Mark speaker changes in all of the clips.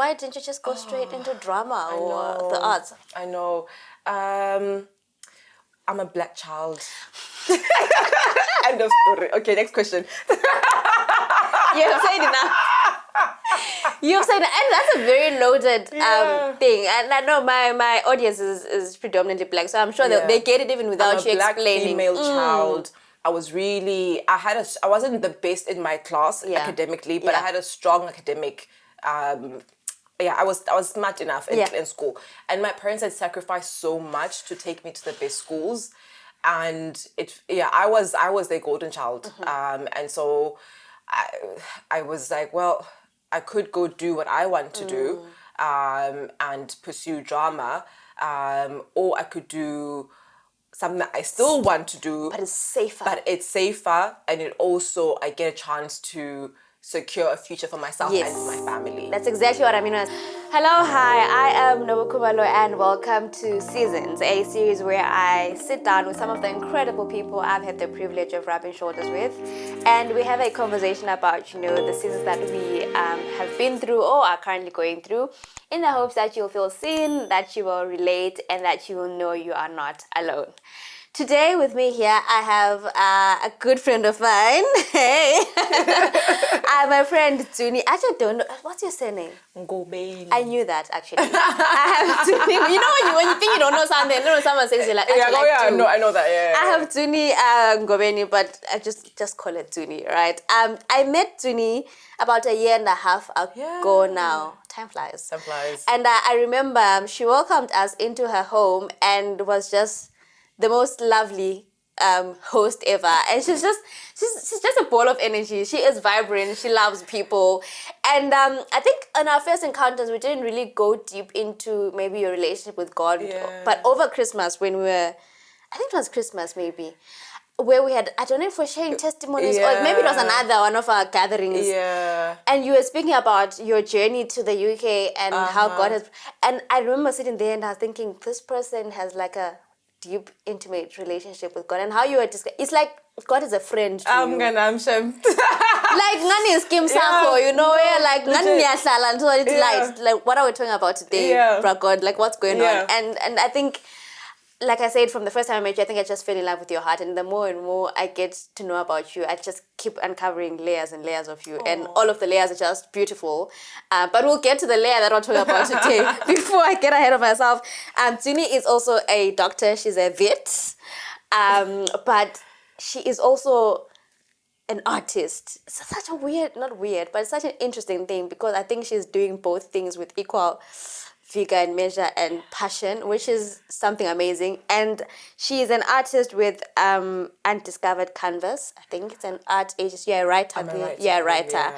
Speaker 1: Why didn't you just go straight into drama or the arts?
Speaker 2: I know. I'm a black child. End of story. Okay, next question.
Speaker 1: You have said enough. You've said, and that's a very loaded thing. And I know my audience is predominantly black, so I'm sure they get it even without you
Speaker 2: black
Speaker 1: explaining.
Speaker 2: Female child. I wasn't the best in my class academically, but I had a strong academic. I was smart enough in school, and my parents had sacrificed so much to take me to the best schools, and I was their golden child, and so I was like, well, I could go do what I want to do, and pursue drama, or I could do something that I still want to do,
Speaker 1: But it's safer.
Speaker 2: And it also, I get a chance to secure a future for myself and for my family.
Speaker 1: That's exactly what I mean. Hello, hi, I am Nobukumalo and welcome to Seasons, a series where I sit down with some of the incredible people I've had the privilege of rubbing shoulders with, and we have a conversation about, the seasons that we have been through or are currently going through, in the hopes that you'll feel seen, that you will relate, and that you will know you are not alone. Today with me here, I have a good friend of mine. Hey, my friend Dzuni. Actually, don't know. What's your surname?
Speaker 2: Ngobeni.
Speaker 1: I knew that actually. I have Dzuni. You know when you think you don't know something, someone says you're like,
Speaker 2: I know that. Yeah.
Speaker 1: I have Dzuni Ngobeni, but I just call it Dzuni, right? I met Dzuni about a year and a half ago now. Time flies. And I remember she welcomed us into her home and was just the most lovely host ever, and she's just a ball of energy. She is vibrant. She loves people, and I think in our first encounters we didn't really go deep into maybe your relationship with God, but over Christmas when we were, I think it was Christmas maybe, where we had, I don't know if we're sharing testimonies or maybe it was another one of our gatherings.
Speaker 2: Yeah.
Speaker 1: And you were speaking about your journey to the UK and how God has, and I remember sitting there and I was thinking, this person has like a deep, intimate relationship with God, and how you were just, it's like God is a friend to you.
Speaker 2: I'm sure.
Speaker 1: Like ngani skim sako, like ngani niyasala until it's light. Like what are we talking about today, bro God? Like what's going on? And I think, like I said, from the first time I met you, I think I just fell in love with your heart, and the more and more I get to know about you, I just keep uncovering layers and layers of you, and all of the layers are just beautiful. But we'll get to the layer that I'm talking about today before I get ahead of myself. Dzuni is also a doctor. She's a vet, but she is also an artist. It's such a not weird, but it's such an interesting thing, because I think she's doing both things with equal vigor and measure and passion, which is something amazing. And she is an artist with Undiscovered Canvas. I think it's an art agency. Yeah, writer. Writer.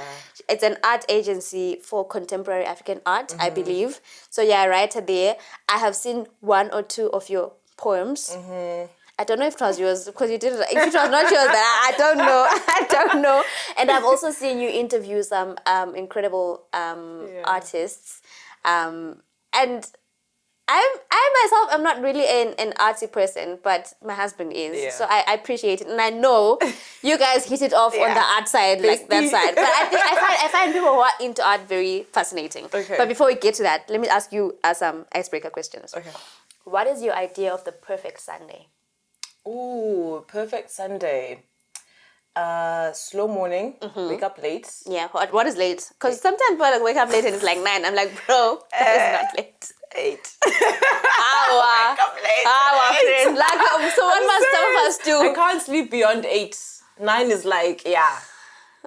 Speaker 1: It's an art agency for contemporary African art, I believe. So writer there. I have seen one or two of your poems. I don't know if it was yours, because you did it. If it was not yours, then I don't know. I don't know. And I've also seen you interview some incredible artists. And I myself am not really an artsy person, but my husband is. Yeah. So I appreciate it. And I know you guys hit it off on the art side, like that side. But I find people who are into art very fascinating. Okay. But before we get to that, let me ask you some icebreaker questions. Okay. What is your idea of the perfect Sunday?
Speaker 2: Ooh, perfect Sunday. Slow morning, wake up late.
Speaker 1: Yeah, what is late? Because sometimes I wake up late and it's like 9. I'm like, bro, it's not late.
Speaker 2: 8.
Speaker 1: Wake up late. Friend. Like, so what must some of us do?
Speaker 2: I can't sleep beyond 8. 9 is like,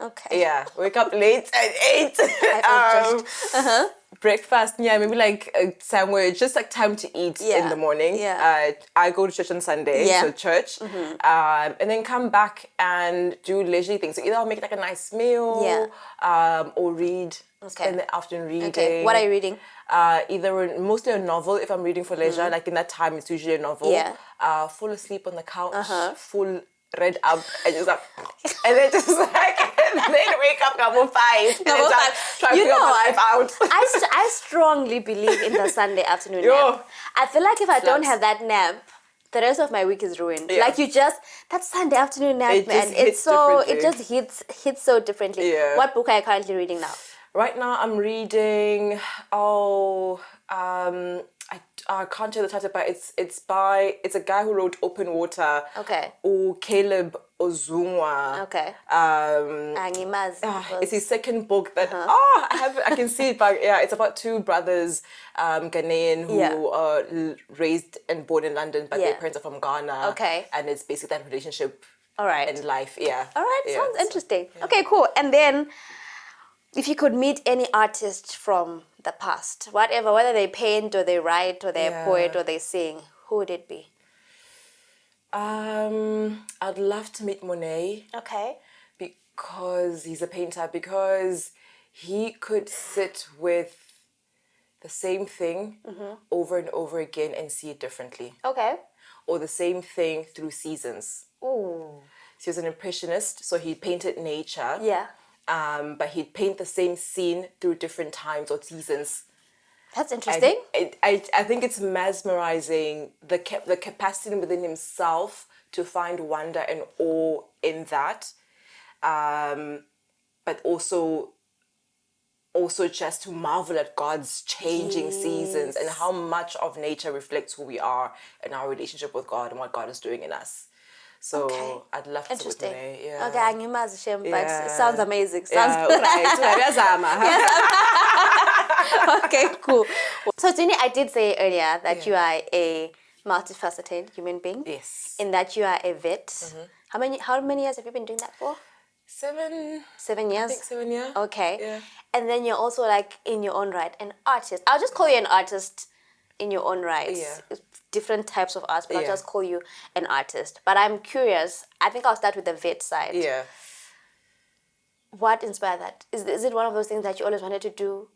Speaker 1: okay.
Speaker 2: Yeah, wake up late at 8. Breakfast, maybe like a sandwich, just like time to eat in the morning. Yeah. I go to church on Sunday, so church, and then come back and do leisurely things. So either I'll make like a nice meal, or read. Spend the afternoon reading. Okay.
Speaker 1: What are you reading?
Speaker 2: Mostly a novel if I'm reading for leisure. Like in that time, it's usually a novel. Yeah. Fall asleep on the couch, full read up, and just and then just like, and then wake up number 5. And then try to figure my life out.
Speaker 1: I strongly believe in the Sunday afternoon nap. I feel like if I don't have that nap, the rest of my week is ruined. Yeah. Like that Sunday afternoon nap, man. It just hits so differently. Yeah. What book are you currently reading now?
Speaker 2: Right now I'm reading, I can't tell the title, but it's a guy who wrote Open Water.
Speaker 1: Okay.
Speaker 2: Caleb Ozungwa.
Speaker 1: Okay.
Speaker 2: It's his second book that I can see it, but yeah, it's about two brothers, Ghanaian who are raised and born in London, but their parents are from Ghana.
Speaker 1: Okay.
Speaker 2: And it's basically that relationship.
Speaker 1: All right.
Speaker 2: And life. Yeah.
Speaker 1: All right.
Speaker 2: Yeah.
Speaker 1: Sounds interesting. Yeah. Okay. Cool. And then, if you could meet any artist from the past, whatever, whether they paint or they write or they're a poet or they sing, who would it be?
Speaker 2: I'd love to meet Monet.
Speaker 1: Okay.
Speaker 2: Because he's a painter, because he could sit with the same thing over and over again and see it differently.
Speaker 1: Okay.
Speaker 2: Or the same thing through seasons.
Speaker 1: Ooh.
Speaker 2: So he was an impressionist, so he painted nature.
Speaker 1: Yeah.
Speaker 2: But he'd paint the same scene through different times or seasons.
Speaker 1: That's interesting.
Speaker 2: I think it's mesmerizing, the capacity within himself to find wonder and awe in that. But also just to marvel at God's changing seasons and how much of nature reflects who we are and our relationship with God and what God is doing in us. So I'd love to sit with Monet. Yeah.
Speaker 1: Okay, I'm but it sounds amazing. Okay, cool. So Dzuni, I did say earlier that you are a multifaceted human being.
Speaker 2: Yes.
Speaker 1: In that you are a vet. Mm-hmm. How many years have you been doing that for?
Speaker 2: 7.
Speaker 1: 7 years?
Speaker 2: I think 7 years.
Speaker 1: Okay.
Speaker 2: Yeah.
Speaker 1: And then you're also like in your own right, an artist. I'll just call you an artist in your own right.
Speaker 2: Yeah.
Speaker 1: Different types of arts, but I'll just call you an artist. But I'm curious. I think I'll start with the vet side.
Speaker 2: Yeah.
Speaker 1: What inspired that? Is it one of those things that you always wanted to do?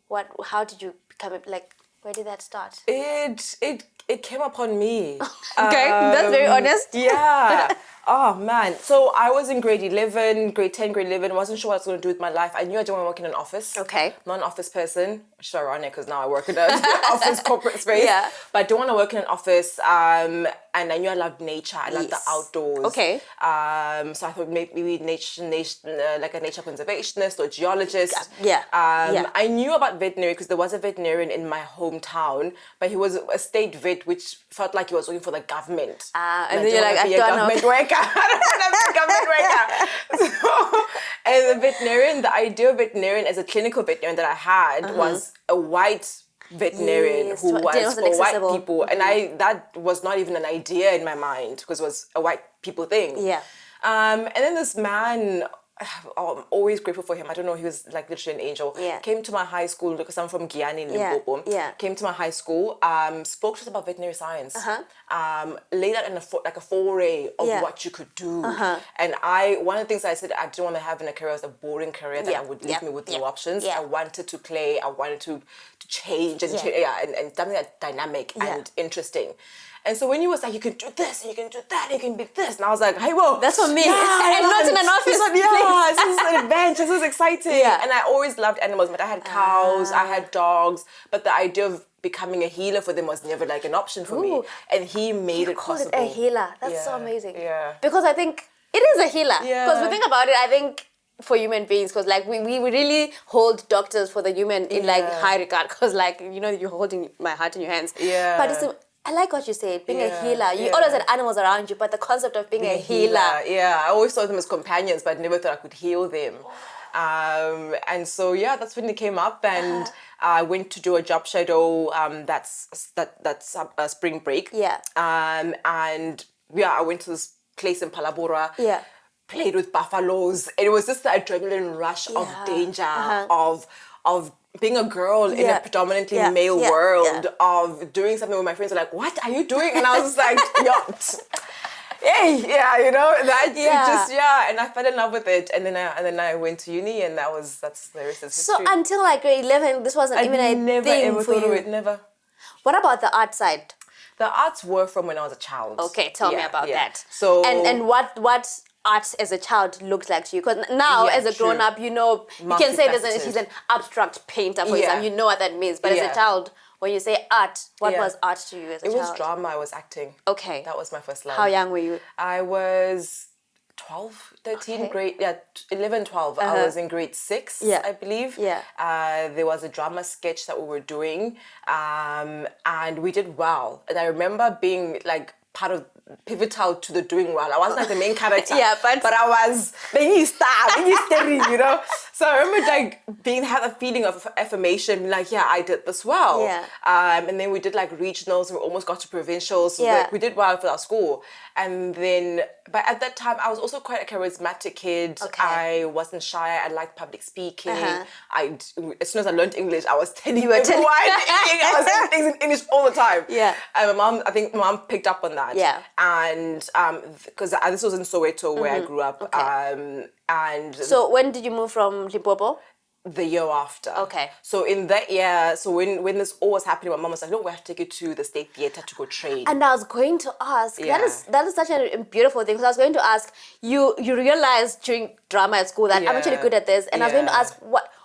Speaker 1: How did you become it? Like, where did that start?
Speaker 2: It came upon me.
Speaker 1: Okay, that's very honest.
Speaker 2: Yeah. Oh, man. So I was in grade 11, grade 10, grade 11. Wasn't sure what I was going to do with my life. I knew I didn't want to work in an office.
Speaker 1: Okay.
Speaker 2: Not an office person. Which is ironic because now I work in an office corporate space. Yeah. But I don't want to work in an office. And I knew I loved nature. I loved the outdoors.
Speaker 1: Okay.
Speaker 2: So I thought maybe nature, like a nature conservationist or geologist.
Speaker 1: Yeah.
Speaker 2: I knew about veterinary because there was a veterinarian in my hometown, but he was a state vet, which felt like he was working for the government.
Speaker 1: And then you're like, I don't
Speaker 2: government worker. I don't want to be a government worker. So, and the veterinarian, the ideal veterinarian as a clinical veterinarian that I had was a white veterinarian who was for white people. And that was not even an idea in my mind because it was a white people thing.
Speaker 1: Yeah.
Speaker 2: And then this man, I'm always grateful for him. I don't know, he was like literally an angel.
Speaker 1: Yeah.
Speaker 2: Came to my high school because I'm from Guyana in Limpopo.
Speaker 1: Yeah.
Speaker 2: Came to my high school, spoke to us about veterinary science. Laid out in a foray of what you could do. And one of the things I said I didn't want to have in a career was a boring career that would leave me with no options. I wanted to play. I wanted to change and something that's dynamic and interesting. And so when he was like, you can do this, and you can do that, and you can be this. And I was like, hey, whoa.
Speaker 1: That's for me. Yeah, I'm not in an office.
Speaker 2: This is an adventure. This is exciting. Yeah. And I always loved animals. But I had cows, I had dogs. But the idea of becoming a healer for them was never like an option for me. And he made it possible.
Speaker 1: A healer. That's so amazing.
Speaker 2: Yeah.
Speaker 1: Because I think it is a healer. Because we think about it, I think for human beings, because like we really hold doctors for the human in like high regard. Because like, you know, you're holding my heart in your hands.
Speaker 2: Yeah.
Speaker 1: But I like what you said, being a healer. You always had animals around you, but the concept of being a healer.
Speaker 2: Yeah, I always saw them as companions, but never thought I could heal them. And so, that's when it came up, and I went to do a job shadow. That's spring break. Yeah. And I went to this place in Palabora. Yeah. Played with buffaloes. And it was just the adrenaline rush of danger, of being a girl in a predominantly male world, of doing something where my friends are like, what are you doing? And I was like, hey, you know, and I fell in love with it. And then I went to uni, and that's the rest of history.
Speaker 1: So until like grade 11, this wasn't even a thing for you?
Speaker 2: Never.
Speaker 1: What about the art side?
Speaker 2: The arts were from when I was a child.
Speaker 1: Okay, tell me about that.
Speaker 2: So
Speaker 1: and what art as a child looked like to you? Because now as a grown-up, you know, you can say he's an abstract painter, for example. You know what that means. But as a child, when you say art, what was art to you as a child?
Speaker 2: It was drama. I was acting.
Speaker 1: Okay.
Speaker 2: That was my first love.
Speaker 1: How young were you?
Speaker 2: I was 12, 13, grade, 11, 12. I was in grade 6, I believe. There was a drama sketch that we were doing, and we did well. And I remember being like part of pivotal to the doing well. I wasn't like the main character, but I was the star, you know. So I remember like had a feeling of affirmation, like, yeah, I did this well. And then we did like regionals, and we almost got to provincials. So like, we did well for our school. And then, but at that time, I was also quite a charismatic kid. I wasn't shy. I liked public speaking. As soon as I learned English, I was telling everyone I was saying things in English all the time. And I think my mom picked up on that. And because this was in Soweto where I grew up. And
Speaker 1: so when did you move from Limpopo?
Speaker 2: The year after. So in that year, so when this all was happening, my mom was like, no, we have to take you to the State Theatre to go train.
Speaker 1: And I was going to ask, that is such a beautiful thing, because I was going to ask, you realized during drama at school that I'm actually good at this, and I was going to ask,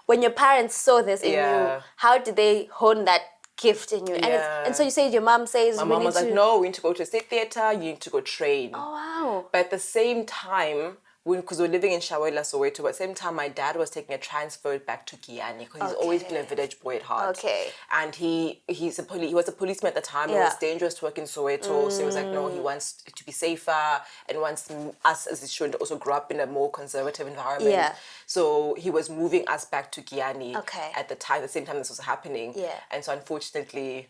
Speaker 1: when your parents saw this in you, how did they hone that gift in you? And so you said your mom says,
Speaker 2: my mom was like, no, we need to go to the State Theatre, you need to go train.
Speaker 1: Oh, wow.
Speaker 2: But at the same time, because we're living in Shawela, Soweto, but at the same time, my dad was taking a transfer back to Giyani, because he's always been a village boy at heart. And he was a policeman at the time. It was dangerous to work in Soweto, so he was like, no, he wants to be safer and wants us as his children to also grow up in a more conservative environment. So he was moving us back to Giyani at the same time this was happening. And so unfortunately,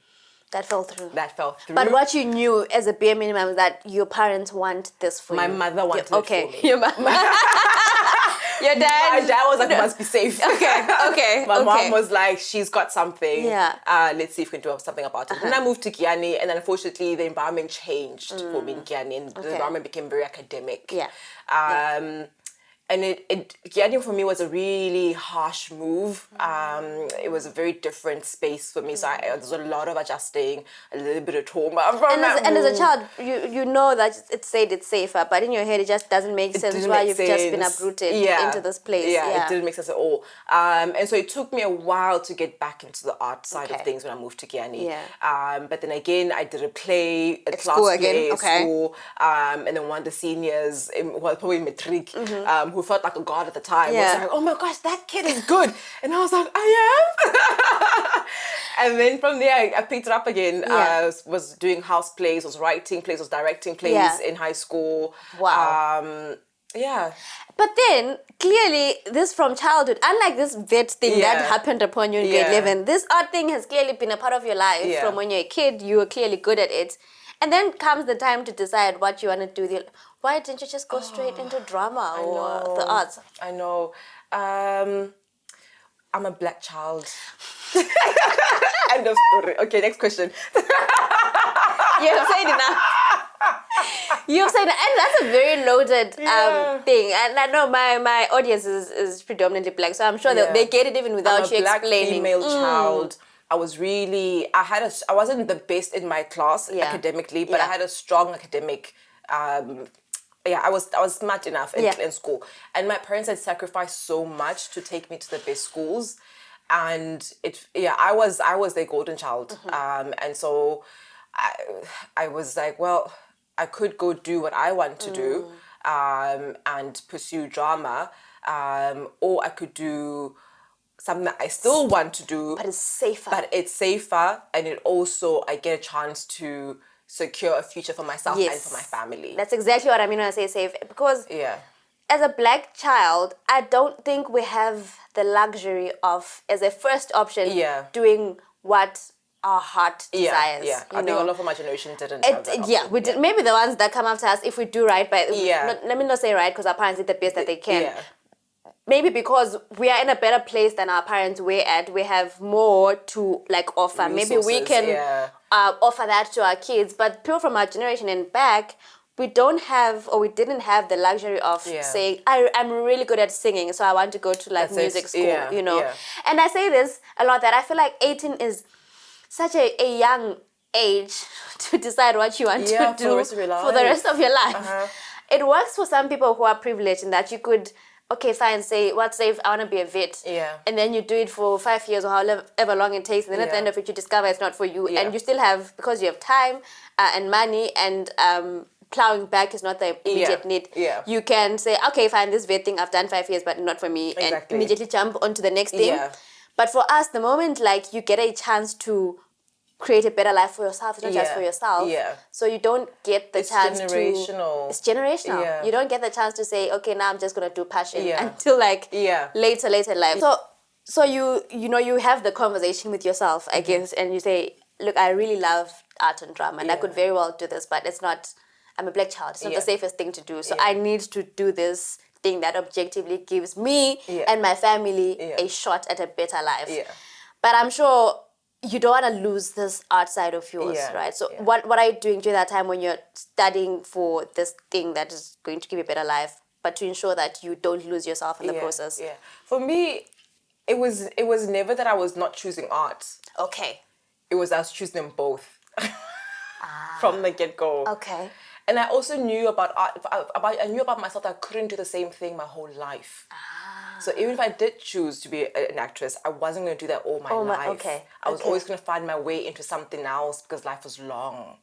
Speaker 1: that fell through.
Speaker 2: But
Speaker 1: what you knew as a bare minimum is that your parents want this for you.
Speaker 2: My mother wanted it for me.
Speaker 1: Your dad?
Speaker 2: My dad was like, must be safe.
Speaker 1: My
Speaker 2: mom was like, she's got something. Let's see if we can do something about it. Then I moved to Giyani, and then unfortunately the environment changed for me in Giyani, and the environment became very academic. And Giyani for me was a really harsh move. It was a very different space for me. So there's a lot of adjusting, a little bit of trauma from
Speaker 1: and as a child, you know that it said it's safer, but in your head it just doesn't make sense why you've just been uprooted into this place.
Speaker 2: It didn't make sense at all. And so it took me a while to get back into the art side of things when I moved to Giyani. But then again, I did a play, a class play at school. And then one of the seniors, probably matric, who felt like a god at the time, was like, oh my gosh, that kid is good. And I was like, I am. And then from there, I picked it up again. I was doing house plays, was writing plays, was directing plays in high school.
Speaker 1: Wow.
Speaker 2: But
Speaker 1: then, clearly, this from childhood, unlike this vet thing that happened upon you in grade 11, this art thing has clearly been a part of your life. From when you're a kid, you were clearly good at it. And then comes the time to decide what you want to do. Why didn't you just go straight into drama or the arts?
Speaker 2: I know. I'm a black child. End of story. Okay, next question.
Speaker 1: You have said enough. You've said, and that's a very loaded thing. And I know my audience is predominantly black, so I'm sure they get it even without you explaining.
Speaker 2: I'm a black female child. I wasn't the best in my class academically, but I had a strong academic. I was smart enough in school, and my parents had sacrificed so much to take me to the best schools, and I was their golden child, and so I was like, well, I could go do what I want to do, and pursue drama, or I could do something that I still want to do,
Speaker 1: but it's safer,
Speaker 2: and it also, I get a chance to secure a future for myself and for my family.
Speaker 1: That's exactly what I mean when I say safe, because as a black child, I don't think we have the luxury of, as a first option, doing what our heart desires.
Speaker 2: I think a lot of my generation didn't have that option.
Speaker 1: We did. Maybe the ones that come after us, if we do right, but let me not say right, because our parents did the best that they can. Maybe because we are in a better place than our parents were at, we have more to offer.
Speaker 2: Resources,
Speaker 1: maybe we can offer that to our kids. But people from our generation and back, we don't have, or we didn't have the luxury of saying, I'm really good at singing, so I want to go to music school, you know. And I say this a lot, that I feel like 18 is such a young age to decide what you want to do for the rest of your life. It works for some people who are privileged in that you could, fine, say, if I want to be a vet. And then you do it for 5 years or however long it takes. And then at the end of it, you discover it's not for you. And you still have, because you have time and money and plowing back is not the immediate need. You can say, okay, fine, this vet thing I've done 5 years, but not for me, and immediately jump onto the next thing. But for us, the moment like you get a chance to create a better life for yourself, it's not just for yourself. So you don't get the chance to... It's generational. You don't get the chance to say, okay, now I'm just going to do passion until like later in life. So you have the conversation with yourself, I guess, and you say, look, I really love art and drama, and I could very well do this, but it's not... I'm a black child. It's not the safest thing to do. So I need to do this thing that objectively gives me and my family a shot at a better life. But I'm sure you don't want to lose this art side of yours, right? So what are you doing during that time when you're studying for this thing that is going to give you a better life, but to ensure that you don't lose yourself in the process?
Speaker 2: For me, it was never that I was not choosing art.
Speaker 1: Okay.
Speaker 2: It was I was choosing them both from the get-go.
Speaker 1: Okay.
Speaker 2: And I also knew about art. I knew about myself that I couldn't do the same thing my whole life. So even if I did choose to be an actress, I wasn't going to do that all my life. I was always going to find my way into something else because life was long,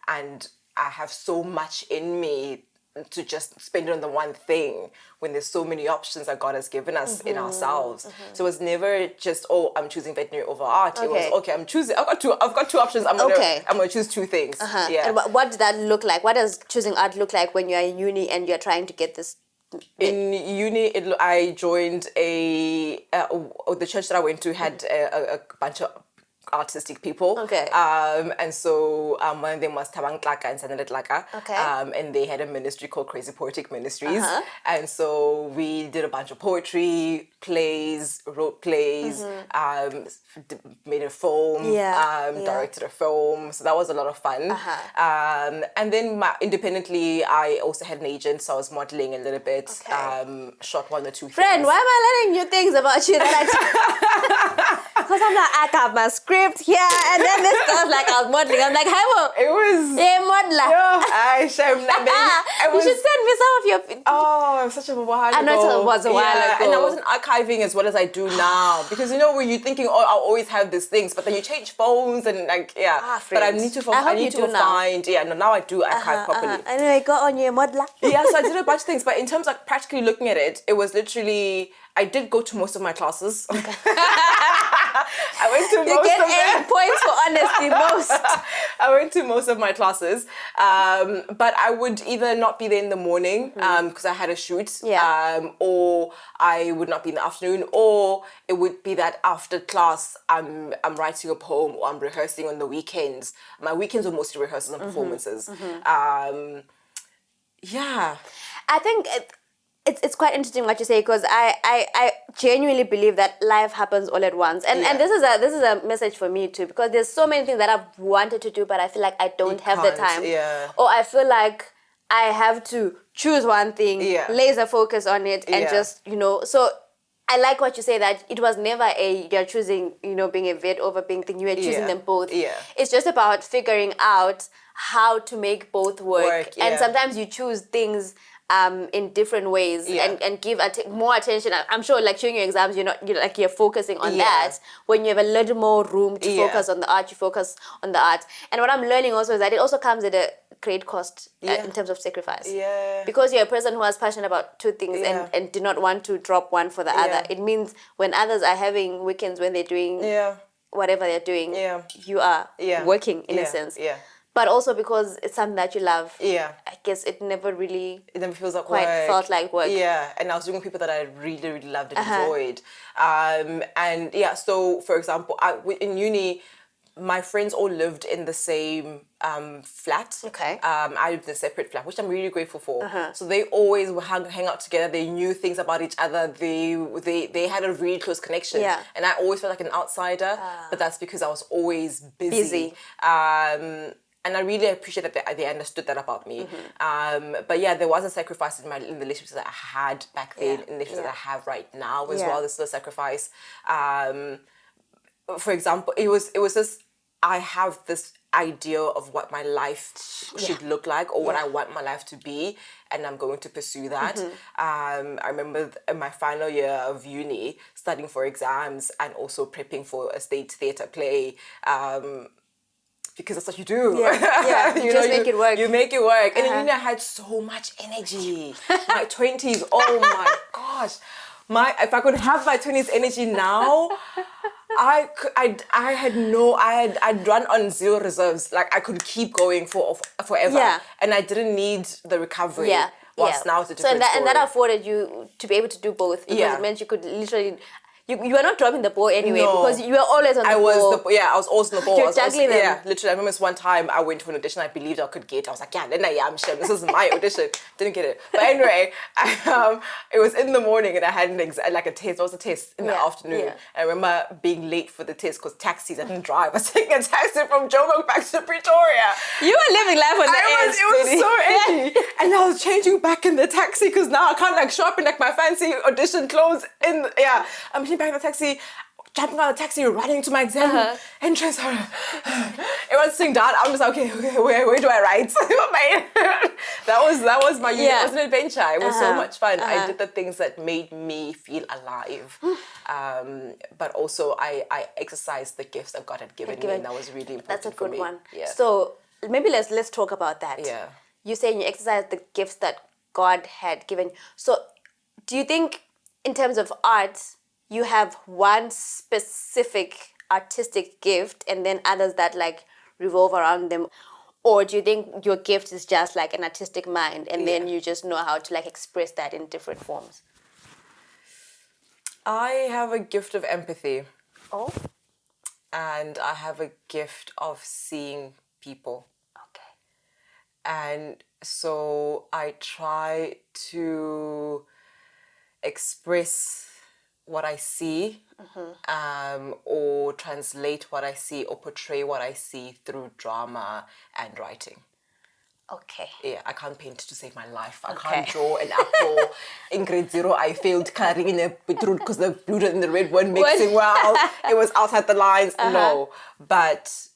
Speaker 2: and I have so much in me to just spend it on the one thing when there's so many options that God has given us in ourselves. So it was never just, oh, I'm choosing veterinary over art. It was, okay, I'm choosing, I've got two options. I'm gonna choose two things.
Speaker 1: And what did that look like? What does choosing art look like when you're in uni and you're trying to get this?
Speaker 2: In uni, I joined the church that I went to had a bunch of artistic people. And so one of them was Tabang Tlaka and Sanelet Tlaka. And they had a ministry called Crazy Poetic Ministries. And so we did a bunch of poetry, plays, wrote plays, made a film, directed a film. So that was a lot of fun. And then independently, I also had an agent, so I was modeling a little bit, shot 1 or 2 things.
Speaker 1: Friend, why am I learning new things about you that because I'm like, I got my script here, and then this stuff like I was modeling. I'm like, hey,
Speaker 2: it was
Speaker 1: modeler.
Speaker 2: I shame that.
Speaker 1: You should send me some of your.
Speaker 2: Oh, it was such a while ago.
Speaker 1: I know it was a while ago,
Speaker 2: and I wasn't archiving as well as I do now because when you're thinking, oh, I'll always have these things, but then you change phones and like but I need to. I need to find. Now I do archive properly.
Speaker 1: Anyway, go on your modeler.
Speaker 2: So I did a bunch of things, but in terms of practically looking at it, it was literally. I did go to most of my classes. I went to most of them.
Speaker 1: You get 8 points for honesty, most.
Speaker 2: I went to most of my classes. But I would either not be there in the morning because I had a shoot. Or I would not be in the afternoon. Or it would be that after class, I'm writing a poem or I'm rehearsing on the weekends. My weekends were mostly rehearsals and performances.
Speaker 1: I think... It's quite interesting what you say because I genuinely believe that life happens all at once and this is a message for me too because there's so many things that I've wanted to do but I feel like I don't have the time or I feel like I have to choose one thing, laser focus on it and just so I like what you say that it was never you're choosing being a vet over being thing, you were choosing them both. It's just about figuring out how to make both work. And sometimes you choose things in different ways and give more attention. I'm sure like during your exams you're focusing on that. When you have a little more room to focus on the art, you focus on the art. And what I'm learning also is that it also comes at a great cost in terms of sacrifice. Because you're a person who is passionate about two things and do not want to drop one for the other. It means when others are having weekends when they're doing whatever they're doing, you are working in a sense. But also because it's something that you love. I guess it never
Speaker 2: feels like
Speaker 1: quite
Speaker 2: work.
Speaker 1: Felt like work.
Speaker 2: And I was doing people that I really, really loved and enjoyed. So for example, in uni, my friends all lived in the same flat. I lived in a separate flat, which I'm really grateful for. So they always would hang out together. They knew things about each other. They had a really close connection. And I always felt like an outsider, but that's because I was always busy. And I really appreciate that they understood that about me. But there was a sacrifice in the relationships that I had back then, in the relationships that I have right now as well. There's still a sacrifice. For example, it was this. I have this idea of what my life should look like or what I want my life to be, and I'm going to pursue that. I remember in my final year of uni, studying for exams and also prepping for a state theatre play. because that's what you do.
Speaker 1: You just make it work.
Speaker 2: You make it work. And then I had so much energy. My 20s, oh my gosh. If I could have my 20s energy now, I'd run on zero reserves. Like I could keep going forever. Yeah. And I didn't need the recovery. Yeah. Whilst now it's a different story.
Speaker 1: And that afforded you to be able to do both, because it meant you could literally... You were not dropping the ball anyway, because you were always on the ball.
Speaker 2: I was always on the ball.
Speaker 1: You're juggling them.
Speaker 2: Yeah, literally. I remember this one time I went to an audition I believed I could get. I was like, I'm sure this is my audition. Didn't get it. But anyway, it was in the morning and I had a test. It was a test in the afternoon. Yeah. I remember being late for the test because taxis, I didn't drive. I was taking a taxi from Joburg back to Pretoria.
Speaker 1: You were living life on the edge.
Speaker 2: It was so edgy. And I was changing back in the taxi because now I can't show up in my fancy audition clothes. I'm back in the taxi, jumping out of the taxi, running to my exam entrance. Everyone's sitting down. I'm just like, okay, where do I write? that was my year. It was an adventure. It was so much fun. I did the things that made me feel alive. But also I exercised the gifts that God had given me, and that was really important.
Speaker 1: That's a good one.
Speaker 2: Yeah.
Speaker 1: So maybe let's talk about that.
Speaker 2: Yeah.
Speaker 1: You're saying you exercised the gifts that God had given. So do you think in terms of art, you have one specific artistic gift and then others that revolve around them? Or do you think your gift is just an artistic mind and then you just know how to express that in different forms?
Speaker 2: I have a gift of empathy.
Speaker 1: Oh?
Speaker 2: And I have a gift of seeing people.
Speaker 1: Okay.
Speaker 2: And so I try to express what I see, or translate what I see, or portray what I see through drama and writing.
Speaker 1: Okay.
Speaker 2: Yeah, I can't paint to save my life. I can't draw an apple. In grade 0, I failed coloring in a beetroot because the blue and the red weren't mixing well. It was outside the lines. No, but...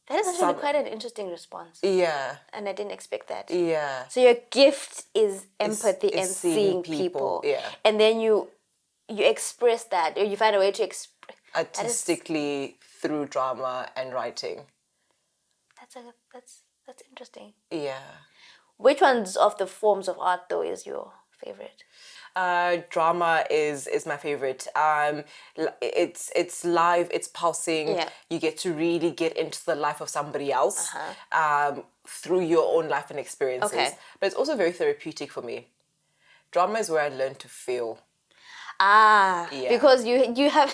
Speaker 1: That is actually quite an interesting response.
Speaker 2: Yeah.
Speaker 1: And I didn't expect that.
Speaker 2: Yeah.
Speaker 1: So your gift is empathy and seeing people.
Speaker 2: Yeah.
Speaker 1: And then you express that, or you find a way to express...
Speaker 2: Artistically through drama and writing.
Speaker 1: That's interesting.
Speaker 2: Yeah.
Speaker 1: Which ones of the forms of art, though, is your favorite?
Speaker 2: Drama is my favorite. It's live, it's pulsing. Yeah. You get to really get into the life of somebody else through your own life and experiences. Okay. But it's also very therapeutic for me. Drama is where I learn to feel. Because you have...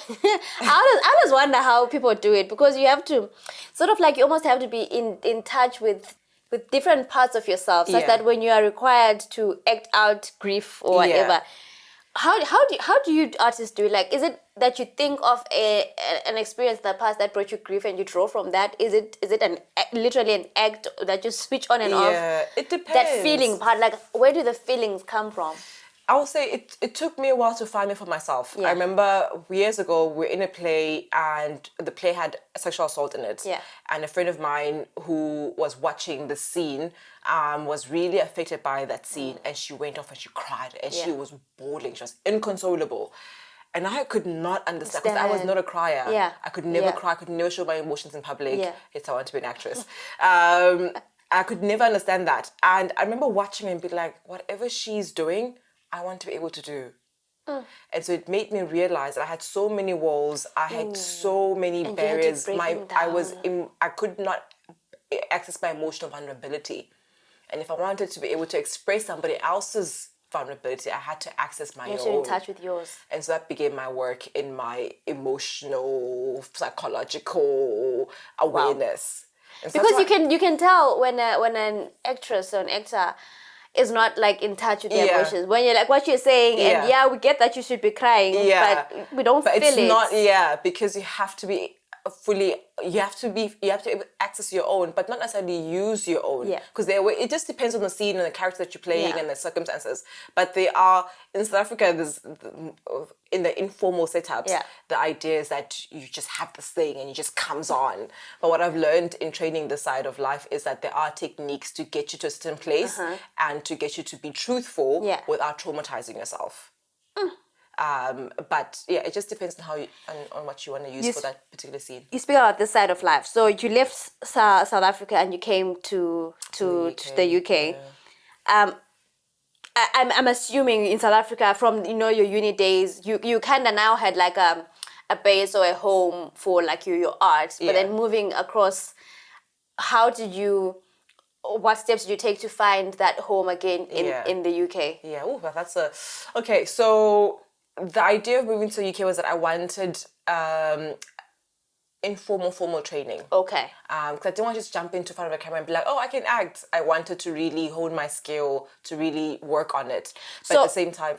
Speaker 2: I always wonder how people do it, because you have to sort of you almost have to be in touch with different parts of yourself, such that when you are required to act out grief or whatever, how do you artists do it? Is it that you think of an experience in the past that brought you grief and you draw from that? Is it literally an act that you switch on and off? Yeah, it depends.
Speaker 1: That feeling part, where do the feelings come from?
Speaker 2: I will say it took me a while to find it for myself. Yeah. I remember years ago, we were in a play and the play had sexual assault in it. Yeah. And a friend of mine who was watching the scene was really affected by that scene, and she went off and she cried and she was bawling. She was inconsolable. And I could not understand, because I was not a crier. Yeah. I could never cry. I could never show my emotions in public. Yeah. It's I want to be an actress. I could never understand that. And I remember watching and be like, whatever she's doing, I want to be able to do. And so it made me realize that I had so many walls. I had so many barriers. I could not access my emotional vulnerability. And if I wanted to be able to express somebody else's vulnerability, I had to access my own.
Speaker 1: You're in touch with yours.
Speaker 2: And so that began my work in my emotional, psychological awareness.
Speaker 1: Wow. Because you can tell when an actress or an actor is not in touch with their emotions. When you're what you're saying, and we get that you should be crying, but we don't feel it.
Speaker 2: But it's not, because you have to be you have to access your own, but not necessarily use your own. Because it just depends on the scene and the character that you're playing and the circumstances. But they are, in South Africa, there's in the informal setups, the idea is that you just have this thing and it just comes on. But what I've learned in training this side of life is that there are techniques to get you to a certain place and to get you to be truthful without traumatizing yourself. But yeah, it just depends on on what you want to use for that particular scene.
Speaker 1: You speak about this side of life. So you left South Africa and you came to the UK. Yeah. I'm assuming in South Africa from your uni days, you kind of now had like a base or a home for like your art. But then moving across, what steps did you take to find that home again in the UK?
Speaker 2: Yeah, oh, that's okay. So the idea of moving to the UK was that I wanted formal training.
Speaker 1: Okay.
Speaker 2: Because I didn't want to just jump into front of a camera and be like, oh, I can act. I wanted to really hone my skill, to really work on it. But at the same time...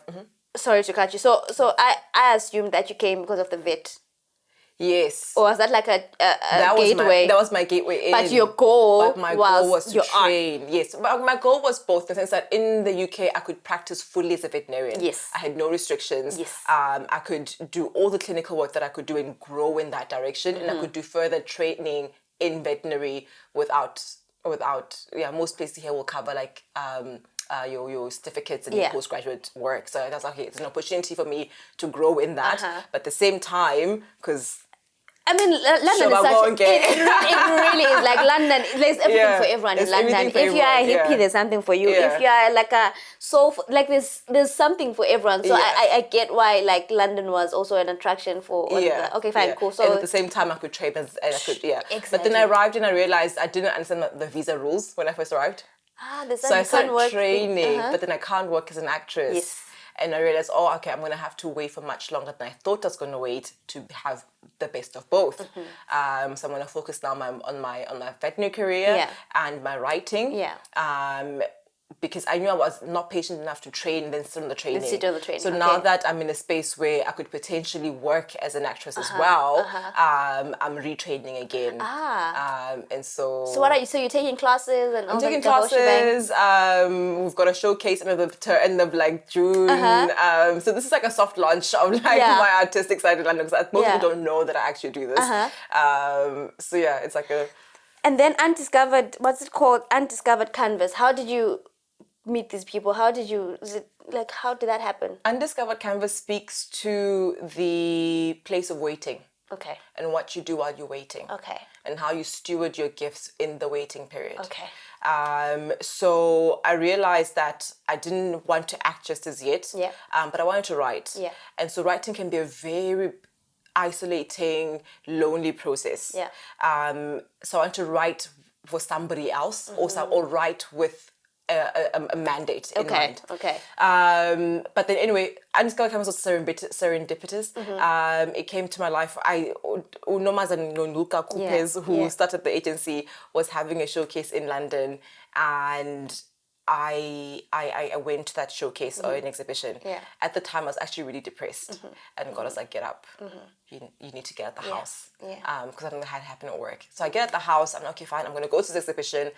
Speaker 1: Sorry to cut you. So I assumed that you came because of the vet.
Speaker 2: Yes.
Speaker 1: Or was that like a gateway?
Speaker 2: That was my gateway in.
Speaker 1: But your goal
Speaker 2: was to train. Art. Yes. My goal was both, in the sense that in the UK, I could practice fully as a veterinarian.
Speaker 1: Yes.
Speaker 2: I had no restrictions.
Speaker 1: Yes.
Speaker 2: I could do all the clinical work that I could do and grow in that direction. And I could do further training in veterinary without most places here will cover like your certificates and your postgraduate work. So that's okay. It's an opportunity for me to grow in that. But at the same time, because
Speaker 1: London is such... It really is. Like London, there's everything for everyone in London. If you are a hippie, there's something for you. If you are like a soul... Like there's something for everyone. So I get why like London was also an attraction for... Okay, fine, cool. So
Speaker 2: and at the same time, I could train and I could... Exactly. But then I arrived and I realized I didn't understand the visa rules when I first arrived. So I started training, but then I can't work as an actress. Yes. And I realized, okay, I'm going to have to wait for much longer than I thought I was going to wait to have the best of both. So I'm going to focus now on my veterinary career and my writing. Because I knew I was not patient enough to train and then sit on the training. So now that I'm in a space where I could potentially work as an actress as well, I'm retraining again. And so...
Speaker 1: So what are you? So you're taking classes and all
Speaker 2: I'm taking classes. We've got a showcase end of like June. So this is like a soft launch of like my artistic side in London, because most people don't know that I actually do this. So yeah, it's like a...
Speaker 1: And then Undiscovered, what's it called? Undiscovered Canvas. How did you meet these people? How did that happen?
Speaker 2: Undiscovered Canvas speaks to the place of waiting.
Speaker 1: Okay.
Speaker 2: And what you do while you're waiting.
Speaker 1: Okay.
Speaker 2: And how you steward your gifts in the waiting period.
Speaker 1: Okay.
Speaker 2: So I realized that I didn't want to act just as yet.
Speaker 1: Yeah.
Speaker 2: But I wanted to write.
Speaker 1: Yeah.
Speaker 2: And so writing can be a very isolating, lonely process.
Speaker 1: Yeah.
Speaker 2: So I want to write for somebody else, or write with a mandate in mind.
Speaker 1: Okay.
Speaker 2: But then anyway, Undiscovered Canvas was serendipitous. It came to my life. Unomazan Noluka Kupes, who started the agency, was having a showcase in London, and I went to that showcase or an exhibition. Yeah. At the time, I was actually really depressed, and God was like, "Get up, you need to get out the house." Because I don't know how it happened at work. So I get at the house. I'm like, okay, fine. I'm gonna go to this exhibition,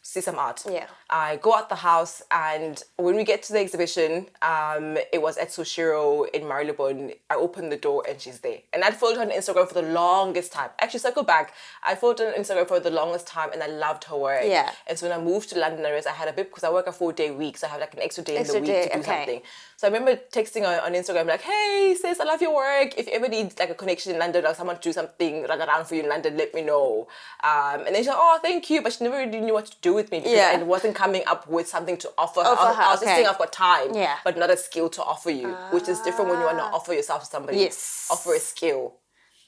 Speaker 2: see some art. Yeah. I go out the house, and when we get to the exhibition, it was at Soshiro in Marylebone. I open the door and she's there. And I'd followed her on Instagram for the longest time. Actually, circle back. I followed her on Instagram for the longest time, and I loved her work. Yeah. And so when I moved to London, I realized I had a bit, because I work a 4-day week, so I have like an extra day in the week to do something. So I remember texting her on Instagram like, "Hey sis, I love your work. If you ever need like a connection in London, or someone to do something like around for you in London, let me know." And then she's like, "Oh, thank you," but she never really knew what to do with me, because I wasn't coming up with something to offer her. I was just saying I've got time, but not a skill to offer you, which is different when you want to offer yourself to somebody. Yes. Offer a skill.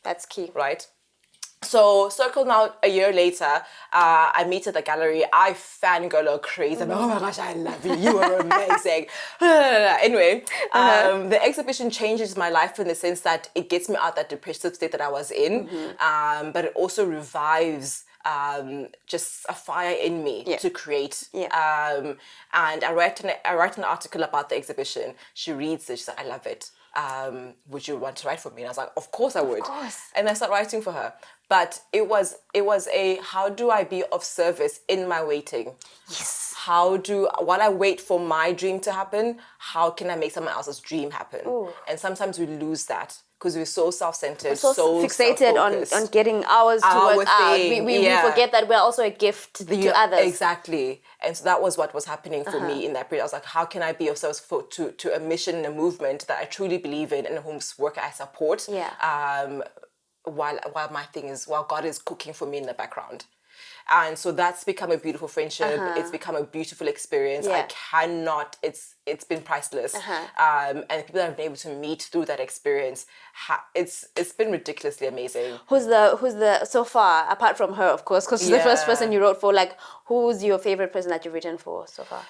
Speaker 1: That's key.
Speaker 2: Right? So circle now a year later, I meet at the gallery. I fangirl crazy. I'm like, "Oh my gosh, I love you. You are amazing." Anyway, the exhibition changes my life in the sense that it gets me out that depressive state that I was in, but it also revives just a fire in me to create. And I write an article about the exhibition. She reads it. She's like, "I love it. Would you want to write for me?" And I was like, "Of course I would." Of course. And I started writing for her. But it was a, how do I be of service in my waiting? Yes. While I wait for my dream to happen, how can I make someone else's dream happen? Ooh. And sometimes we lose that. because we're so self-centered,
Speaker 1: so fixated on getting ours to work out. We forget that we're also a gift to others.
Speaker 2: Exactly. And so that was what was happening for me in that period. I was like, how can I be of service to a mission and a movement that I truly believe in and whose work I support? While God is cooking for me in the background. And so that's become a beautiful friendship. It's become a beautiful experience. I cannot, it's been priceless. And the people that I've been able to meet through that experience, it's been ridiculously amazing.
Speaker 1: Who's the so far, apart from her, of course, because she's the first person you wrote for, like, who's your favorite person that you've written for so far?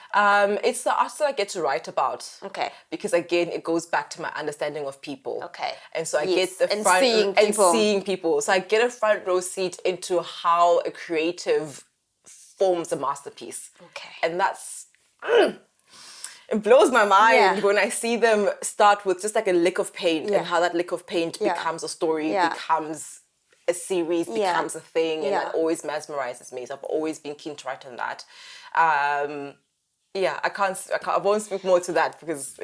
Speaker 2: It's the artists that I get to write about.
Speaker 1: Okay.
Speaker 2: Because again, it goes back to my understanding of people.
Speaker 1: Okay.
Speaker 2: And so I get the front seeing people. So I get a front row seat into how a creative forms a masterpiece.
Speaker 1: Okay.
Speaker 2: And that's it blows my mind when I see them start with just like a lick of paint and how that lick of paint becomes a story, becomes a series, becomes a thing, and that always mesmerizes me. So I've always been keen to write on that. I won't speak more to that because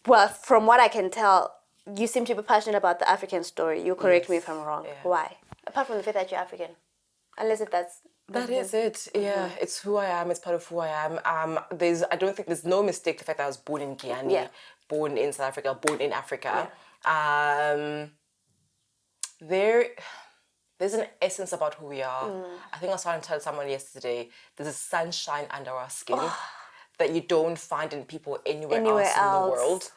Speaker 1: well, from what I can tell, you seem to be passionate about the African story. You correct me if I'm wrong. Why? Apart from the fact that you're African, unless if that's
Speaker 2: that is it. Yeah, it's who I am. It's part of who I am. I don't think there's no mistake the fact that I was born in Guyana, born in South Africa, born in Africa. There's an essence about who we are. I think I was trying to tell someone yesterday, there's a sunshine under our skin that you don't find in people anywhere else in the world.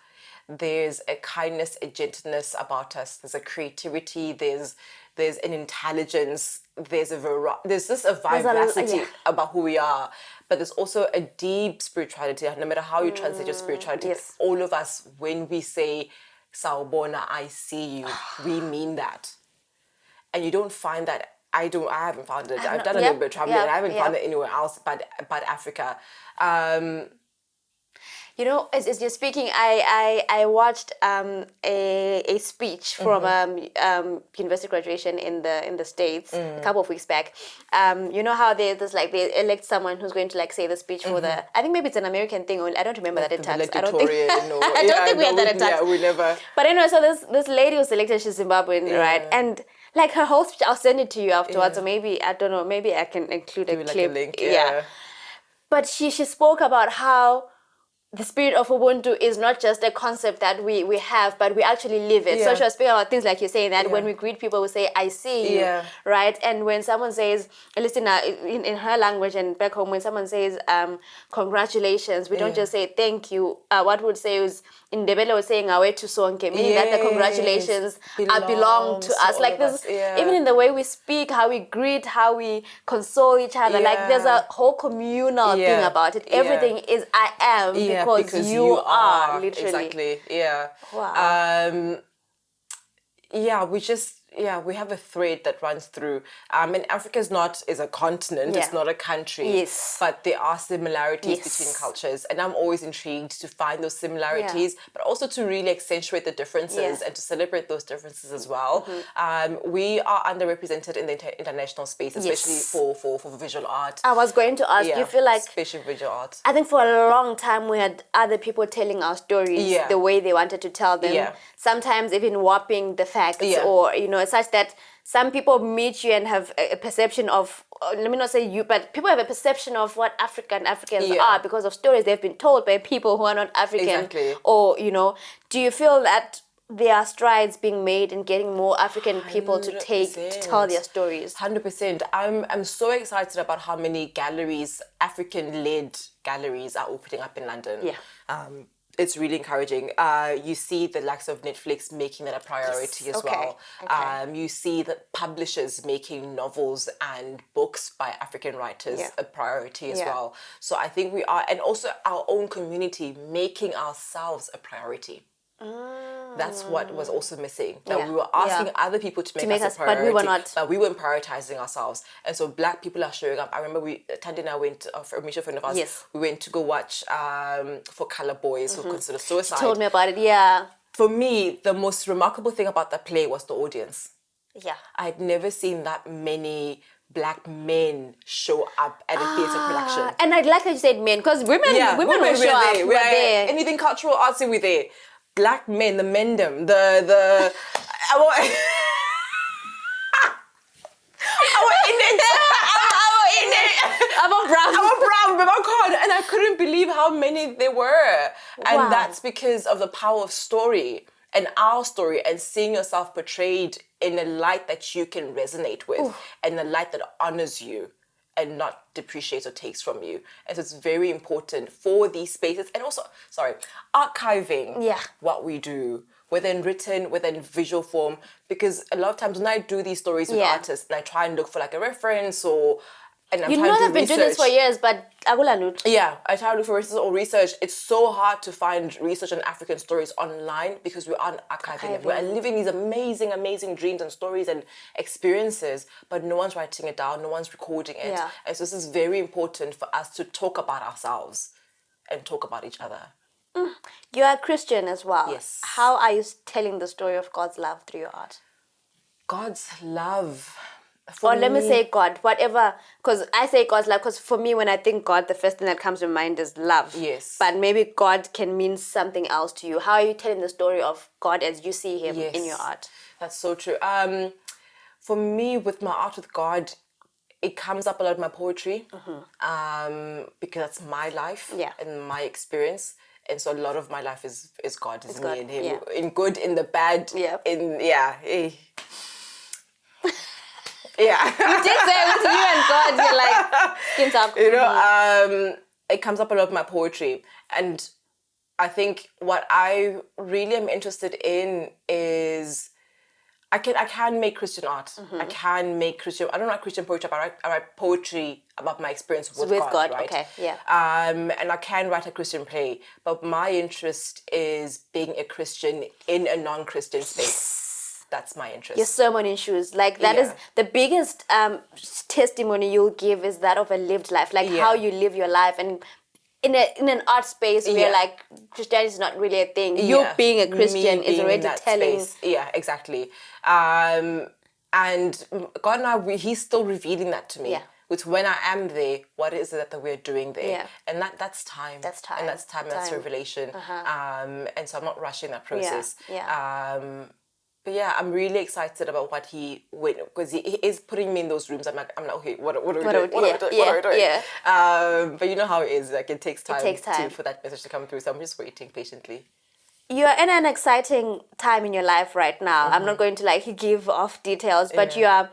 Speaker 2: There's a kindness, a gentleness about us. There's a creativity. There's an intelligence. There's just a vibrancy about who we are. But there's also a deep spirituality. No matter how you translate your spirituality, all of us, when we say, Sawubona, I see you, we mean that. And you don't find that. I haven't found it. I've done a little bit of traveling and I haven't found it anywhere else but Africa.
Speaker 1: You know, as you're speaking, I watched a speech from university graduation in the States a couple of weeks back. You know how they elect someone who's going to like say the speech for the, I think maybe it's an American thing, or I don't remember that in Tax. I don't think we had that in Tax.
Speaker 2: Yeah, we never.
Speaker 1: But anyway, so this lady was elected, she's Zimbabwean, right? And like her whole speech, I'll send it to you afterwards, or maybe, I don't know, maybe I can include a clip.
Speaker 2: A link,
Speaker 1: But she spoke about how the spirit of Ubuntu is not just a concept that we have, but we actually live it. So she was speaking about things like you're saying that when we greet people, we say, I see you, right? And when someone says, listen, in her language and back home, when someone says, congratulations, we don't just say thank you. What we would say is, in Ndebele we're saying, awe to sonke, meaning that the congratulations belong to us. Like this, even in the way we speak, how we greet, how we console each other, like there's a whole communal thing about it. Everything is I am because you are, literally.
Speaker 2: Exactly,
Speaker 1: Wow.
Speaker 2: We have a thread that runs through. And Africa is a continent, it's not a country. But there are similarities between cultures. And I'm always intrigued to find those similarities, but also to really accentuate the differences and to celebrate those differences as well. We are underrepresented in the international space, especially for visual art.
Speaker 1: I was going to ask, do you feel like...
Speaker 2: especially visual art.
Speaker 1: I think for a long time we had other people telling our stories the way they wanted to tell them. Sometimes even warping the facts or, you know, such that some people meet you and have a perception of, let me not say you, but people have a perception of what Africans are because of stories they've been told by people who are not African.
Speaker 2: Exactly.
Speaker 1: Or, you know, do you feel that there are strides being made in getting more African people to tell their stories?
Speaker 2: 100%. I'm so excited about how many galleries, African-led galleries, are opening up in London. It's really encouraging. You see the likes of Netflix making that a priority as well. You see the publishers making novels and books by African writers a priority as well. So I think we are, and also our own community making ourselves a priority. That's what was also missing. That we were asking other people to make us a priority, but we weren't prioritizing ourselves. And so Black people are showing up. I remember Tandy and I went, a mutual friend of ours, we went to go watch For Color Boys Who Consider Suicide.
Speaker 1: She told me about it,
Speaker 2: For me, the most remarkable thing about that play was the audience. I'd never seen that many Black men show up at a theatre production.
Speaker 1: And I'd like that you said men, because women will show up.
Speaker 2: We're there. Anything cultural, artsy, we're there. black men, the mendem, the our brown, and I couldn't believe how many there were. And that's because of the power of story and our story, and seeing yourself portrayed in a light that you can resonate with, and a light that honors you and not depreciates or takes from you. And so it's very important for these spaces, and also, archiving what we do, whether in written, whether in visual form, because a lot of times when I do these stories with artists and I try and look for like a reference and I'm trying to
Speaker 1: they've been doing this for years, but
Speaker 2: yeah, I try to look for research. It's so hard to find research on African stories online because we aren't archiving it. We're living these amazing, amazing dreams and stories and experiences, but no one's writing it down, no one's recording it.
Speaker 1: Yeah.
Speaker 2: And so this is very important for us to talk about ourselves and talk about each other.
Speaker 1: You are a Christian as well.
Speaker 2: Yes.
Speaker 1: How are you telling the story of God's love through your art?
Speaker 2: God's love.
Speaker 1: Let me say God, whatever, because I say God's love, because for me, when I think God, the first thing that comes to mind is love.
Speaker 2: Yes.
Speaker 1: But maybe God can mean something else to you. How are you telling the story of God as you see him in your art?
Speaker 2: That's so true. For me, with my art with God, it comes up a lot in my poetry, because that's my life and my experience. And so a lot of my life is God, is me and him, in good, in the bad, Yeah.
Speaker 1: You did say with you and God, you're like, skin talk.
Speaker 2: It comes up a lot in my poetry. And I think what I really am interested in is I can make Christian art. I can make Christian, I don't write Christian poetry, but I write poetry about my experience with God, right?
Speaker 1: Okay, yeah.
Speaker 2: And I can write a Christian play, but my interest is being a Christian in a non-Christian space. That's my interest.
Speaker 1: You're so many shoes. Like that is the biggest testimony you'll give is that of a lived life. Like how you live your life, and in an art space where like Christianity is not really a thing. You being a Christian is already telling.
Speaker 2: Space. Yeah, exactly. And God now, He's still revealing that to me.
Speaker 1: Yeah.
Speaker 2: With when I am there, what is it that we're doing there?
Speaker 1: Yeah.
Speaker 2: And that's time.
Speaker 1: That's time.
Speaker 2: And that's revelation. And so I'm not rushing that process. But yeah, I'm really excited about what because he is putting me in those rooms. I'm like, okay, what are we doing? What are we doing?
Speaker 1: Yeah.
Speaker 2: But you know how it is. Like it takes time. For that message to come through. So I'm just waiting patiently.
Speaker 1: You're in an exciting time in your life right now. I'm not going to give off details, but you are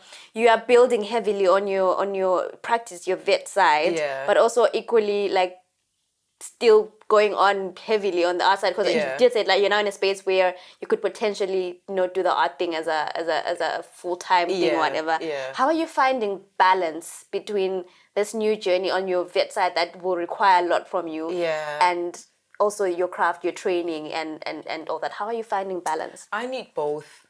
Speaker 1: building heavily on your practice, your vet side, but also equally still going on heavily on the art side, because you did say you're now in a space where you could potentially do the art thing as a full-time thing or whatever. How are you finding balance between this new journey on your vet side that will require a lot from you and also your craft, your training and all that? How are you finding balance?
Speaker 2: I need both.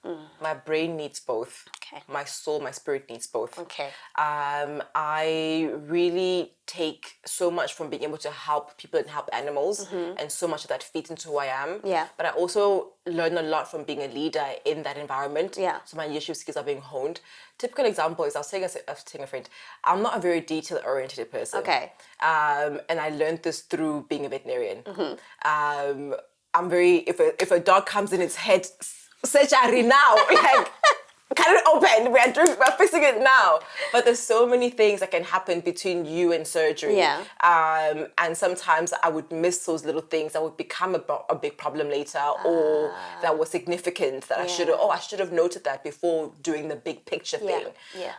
Speaker 2: My brain needs both.
Speaker 1: Okay.
Speaker 2: My soul, my spirit needs both.
Speaker 1: Okay.
Speaker 2: I really take so much from being able to help people and help animals, and so much of that feeds into who I am.
Speaker 1: Yeah.
Speaker 2: But I also learn a lot from being a leader in that environment.
Speaker 1: Yeah.
Speaker 2: So my leadership skills are being honed. Typical example is I was telling a friend, I'm not a very detail-oriented person.
Speaker 1: Okay.
Speaker 2: And I learned this through being a veterinarian. I'm very, if a dog comes in its head, surgery now, can it open? We're fixing it now. But there's so many things that can happen between you and surgery.
Speaker 1: Yeah.
Speaker 2: And sometimes I would miss those little things that would become a big problem later, or that was significant that I should have noted that before doing the big picture thing.
Speaker 1: Yeah.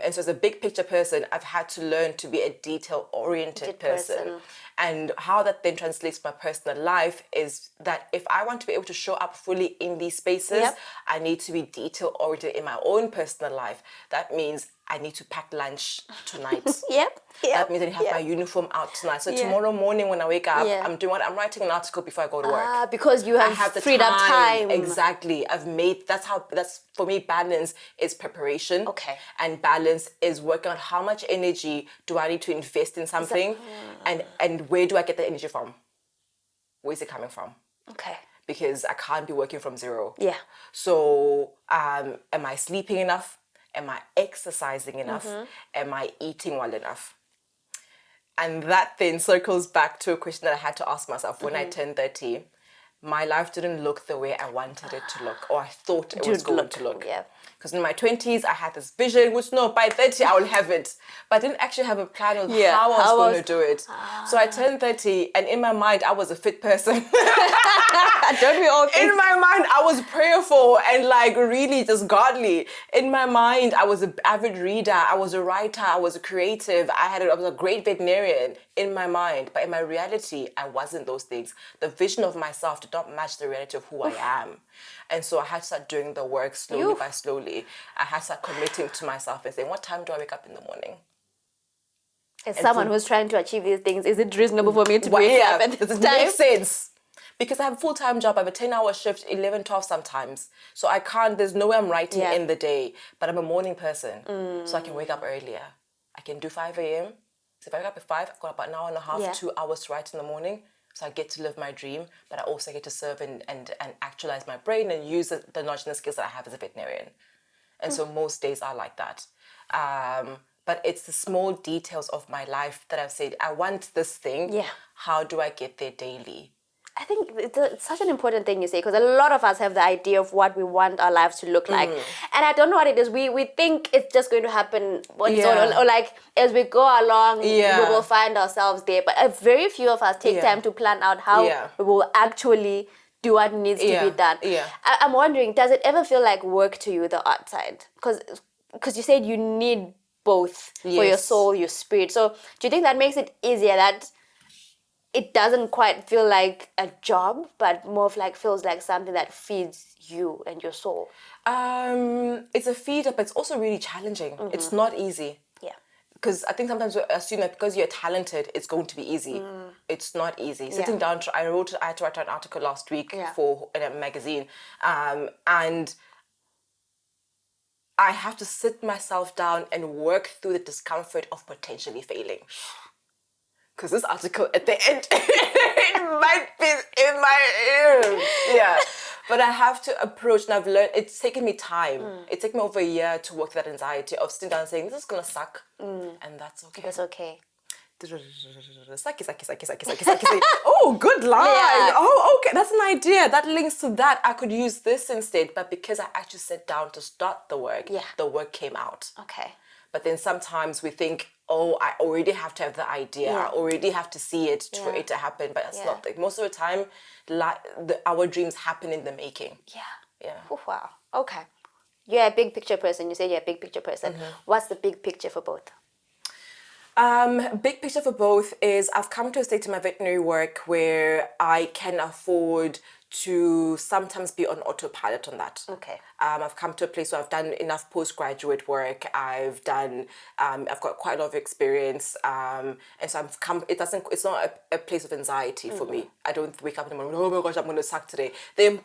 Speaker 2: And so as a big picture person, I've had to learn to be a detail-oriented person. And how that then translates to my personal life is that if I want to be able to show up fully in these spaces, I need to be detail-oriented in my own personal life. That means I need to pack lunch tonight. That means I need to have my uniform out tonight. So tomorrow morning when I wake up, I'm doing what? I'm writing an article before I go to work.
Speaker 1: Because you have
Speaker 2: the
Speaker 1: freed up time.
Speaker 2: Exactly. That's for me, balance is preparation.
Speaker 1: Okay.
Speaker 2: And balance is working on how much energy do I need to invest in something, and where do I get the energy from? Where is it coming from?
Speaker 1: Okay.
Speaker 2: Because I can't be working from zero.
Speaker 1: Yeah.
Speaker 2: So am I sleeping enough? Am I exercising enough? Am I eating well enough? And that then circles back to a question that I had to ask myself when I turned 30. my life didn't look the way I wanted it to look, or I thought it was going to look.
Speaker 1: Yeah.
Speaker 2: Because in my 20s, I had this vision, which no, by 30, I will have it. But I didn't actually have a plan of how I was going to do it. So I turned 30, and in my mind, I was a fit person.
Speaker 1: Don't we all think?
Speaker 2: In my mind, I was prayerful and like really just godly. In my mind, I was an avid reader. I was a writer. I was a creative. I was a great veterinarian in my mind. But in my reality, I wasn't those things. The vision of myself did not match the reality of who I am. And so I had to start doing the work slowly by slowly. I had to start committing to myself and saying, what time do I wake up in the morning?
Speaker 1: As someone who's trying to achieve these things, is it reasonable for me to wake up at this time?
Speaker 2: It makes sense. Because I have a full-time job. I have a 10-hour shift, 11, 12 sometimes. So I can't, there's no way I'm writing in the day. But I'm a morning person. So I can wake up earlier. I can do 5 a.m. So if I wake up at 5, I've got about an hour and a half, 2 hours to write in the morning. So I get to live my dream, but I also get to serve and actualize my brain and use the knowledge and the skills that I have as a veterinarian. And so most days are like that. But it's the small details of my life that I've said, I want this thing. Yeah. How do I get there daily?
Speaker 1: I think it's such an important thing you say, because a lot of us have the idea of what we want our lives to look like. And I don't know what it is. We think it's just going to happen on its own, or like as we go along, we will find ourselves there. But very few of us take time to plan out how we will actually do what needs to be done. I'm wondering, does it ever feel like work to you, the art side? Because you said you need both for your soul, your spirit. So do you think that makes it easier, that it doesn't quite feel like a job, but more of like feels like something that feeds you and your soul?
Speaker 2: It's a feeder, but it's also really challenging. It's not easy. Yeah. Because I think sometimes we assume that because you're talented, it's going to be easy. It's not easy. Sitting down, I had to write an article last week in a magazine, and I have to sit myself down and work through the discomfort of potentially failing. Because this article at the end, it might be in my ear. Yeah. But I have to approach, and I've learned, it's taken me time. It's taken me over a year to work that anxiety of sitting down and saying, this is going to suck. And that's okay.
Speaker 1: That's okay.
Speaker 2: Sucky. Oh, good line. Yeah. Oh, okay. That's an idea. That links to that. I could use this instead. But because I actually sat down to start the work, the work came out. Okay. But then sometimes we think, oh, I already have to have the idea. I already have to see it for it to happen. But that's not. Like, most of the time, our dreams happen in the making. Yeah.
Speaker 1: Oh, wow. Okay. You're a big picture person. You say you're a big picture person. What's the big picture for both?
Speaker 2: Big picture for both is I've come to a state in my veterinary work where I can afford to sometimes be on autopilot on that. Okay. I've come to a place where I've done enough postgraduate work. I've got quite a lot of experience. And so it's not a place of anxiety for me. I don't wake up in the morning, oh my gosh, I'm going to suck today. The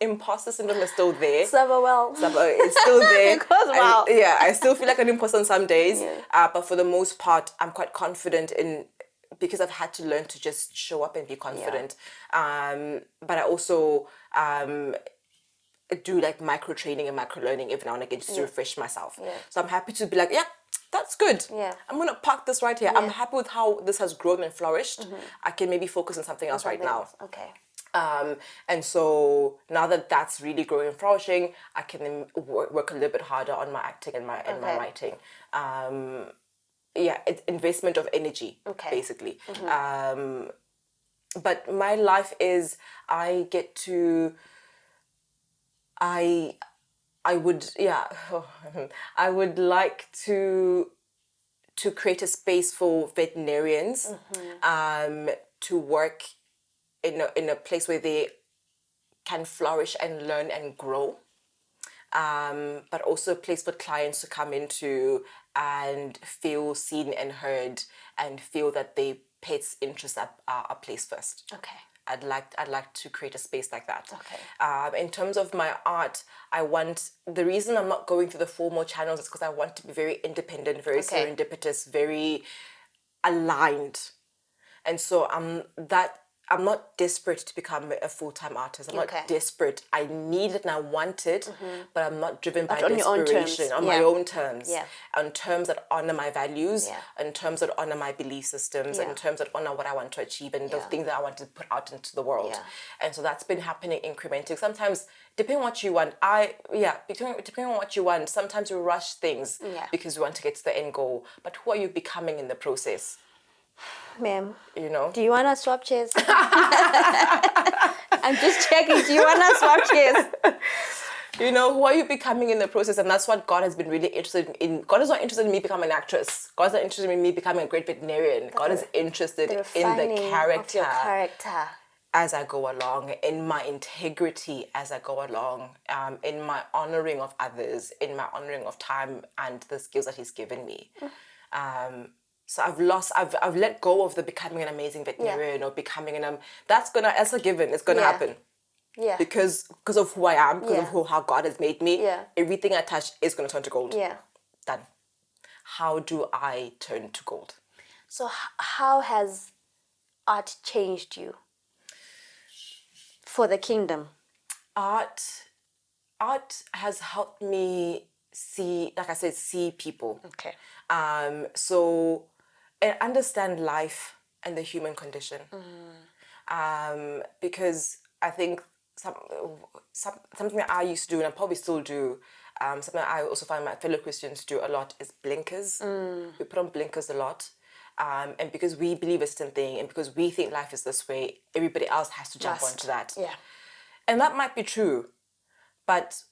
Speaker 2: imposter syndrome is still there.
Speaker 1: It's
Speaker 2: still there.
Speaker 1: Because, wow.
Speaker 2: I still feel like an imposter on some days. But for the most part, I'm quite confident because I've had to learn to just show up and be confident. But I also do like micro training and micro learning every now and again just to refresh myself. So I'm happy to be like, that's good. I'm going to park this right here. I'm happy with how this has grown and flourished. I can maybe focus on something else right now.
Speaker 1: Okay.
Speaker 2: And so now that that's really growing and flourishing, I can then work a little bit harder on my acting and my writing. It's investment of energy, basically. But my life is, I would like to create a space for veterinarians to work in a place where they can flourish and learn and grow. But also a place for clients to come into and feel seen and heard and feel that their pets' interests are placed first. Okay. I'd like to create a space like that. Okay. In terms of my art, the reason I'm not going through the formal channels is because I want to be very independent, very serendipitous, very aligned. And so that I'm not desperate to become a full-time artist. I'm not desperate. I need it and I want it, but I'm not driven by desperation. On my own terms. On terms that honor my values, on terms that honor my belief systems, and terms that honor what I want to achieve and the things that I want to put out into the world. And so that's been happening incrementally. Sometimes, depending on what you want, depending on what you want, sometimes we rush things because we want to get to the end goal. But who are you becoming in the process?
Speaker 1: Ma'am,
Speaker 2: you know,
Speaker 1: do you want to swap chairs? I'm just checking. Do you want to swap chairs?
Speaker 2: You know, who are you becoming in the process? And that's what God has been really interested in. God is not interested in me becoming an actress. God is not interested in me becoming a great veterinarian. God is interested in the character,
Speaker 1: of your character
Speaker 2: as I go along, in my integrity as I go along, in my honoring of others, in my honoring of time and the skills that He's given me. So I've let go of the becoming an amazing veterinarian or becoming that's a given. It's gonna happen. Yeah. Because of who I am, because of how God has made me. Yeah. Everything I touch is gonna turn to gold. Yeah. Done. How do I turn to gold?
Speaker 1: So how has art changed you for the kingdom?
Speaker 2: Art has helped me see, like I said, see people. Okay. And understand life and the human condition. Because I think something that I used to do, and I probably still do, something that I also find my fellow Christians do a lot is blinkers. We put on blinkers a lot. And because we believe a certain thing, and because we think life is this way, everybody else has to jump onto that. Yeah. And that might be true, but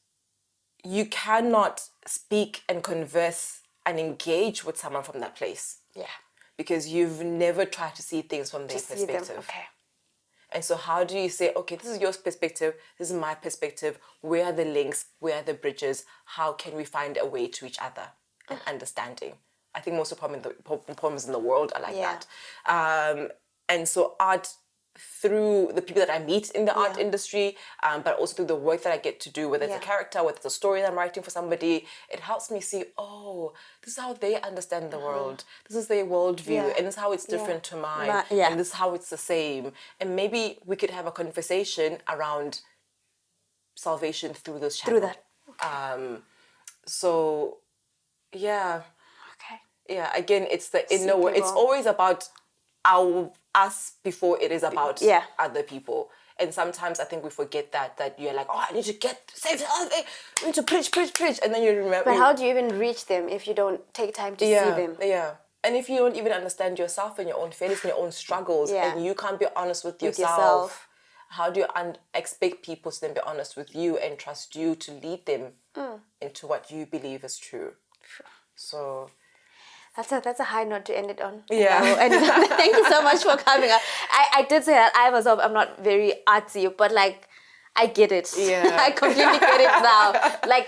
Speaker 2: you cannot speak and converse and engage with someone from that place. Yeah. Because you've never tried to see things from their perspective. Okay. And so how do you say, okay, this is your perspective, this is my perspective, where are the links, where are the bridges, how can we find a way to each other and understanding? I think most of the problems in the world are like that. And so art, through the people that I meet in the art industry, but also through the work that I get to do, whether it's a character, whether it's a story that I'm writing for somebody, it helps me see, oh, this is how they understand the world. This is their worldview, and this is how it's different to mine, and this is how it's the same. And maybe we could have a conversation around salvation through this channel. Through that. Okay. So, yeah. Okay. Yeah, again, it's the inner work. It's always about us before it is about other people. And sometimes I think we forget that you're like, oh, I need to save I need to preach. And then you remember.
Speaker 1: But how do you even reach them if you don't take time to see them?
Speaker 2: Yeah. And if you don't even understand yourself and your own failures and your own struggles, and you can't be honest with yourself, how do you expect people to then be honest with you and trust you to lead them into what you believe is true? So...
Speaker 1: That's a high note to end it on. Yeah. And thank you so much for coming. I did say that I myself, I'm not very artsy, but like, I get it. Yeah. I completely get it now. Like,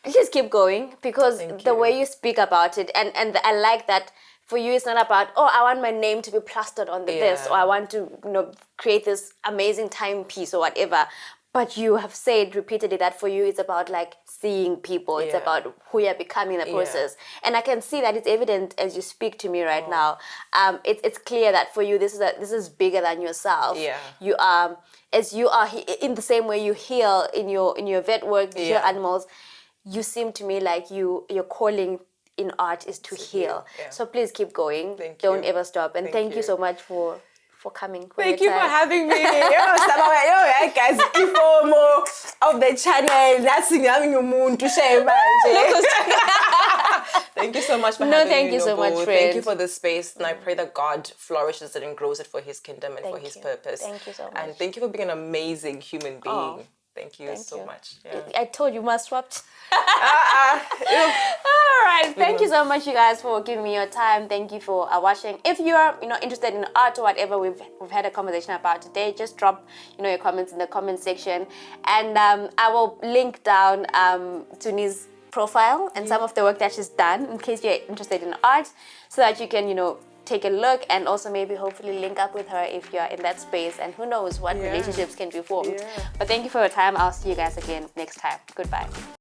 Speaker 1: just keep going, because the way you speak about it, and I like that for you, it's not about, oh, I want my name to be plastered on this, or I want to, create this amazing timepiece or whatever. But you have said repeatedly that for you, it's about like seeing people. It's about who you're becoming in the process. And I can see that it's evident as you speak to me right now. It's clear that for you, this is bigger than yourself. Yeah. You are, as you are in the same way you heal in your vet work, you heal animals. You seem to me like your calling in art is to heal. Yeah. So please keep going. Don't ever stop. And thank you so much for coming.
Speaker 2: Thank you for having me. Guys, people more of the channel. That's having your moon to share. Thank you so much for having me.
Speaker 1: Thank you so much, friend.
Speaker 2: Thank you for the space, and I pray that God flourishes it and grows it for His kingdom and for His purpose.
Speaker 1: Thank you so much.
Speaker 2: And thank you for being an amazing human being. Thank you so much. Yeah.
Speaker 1: I told you, must swap. All right. Thank you so much, you guys, for giving me your time. Thank you for watching. If you are, interested in art or whatever we've had a conversation about today, just drop, your comments in the comment section, and I will link down Dzuni's profile and some of the work that she's done in case you're interested in art, so that you can, take a look and also maybe hopefully link up with her if you're in that space, and who knows what relationships can be formed. But thank you for your time. I'll see you guys again next time. Goodbye.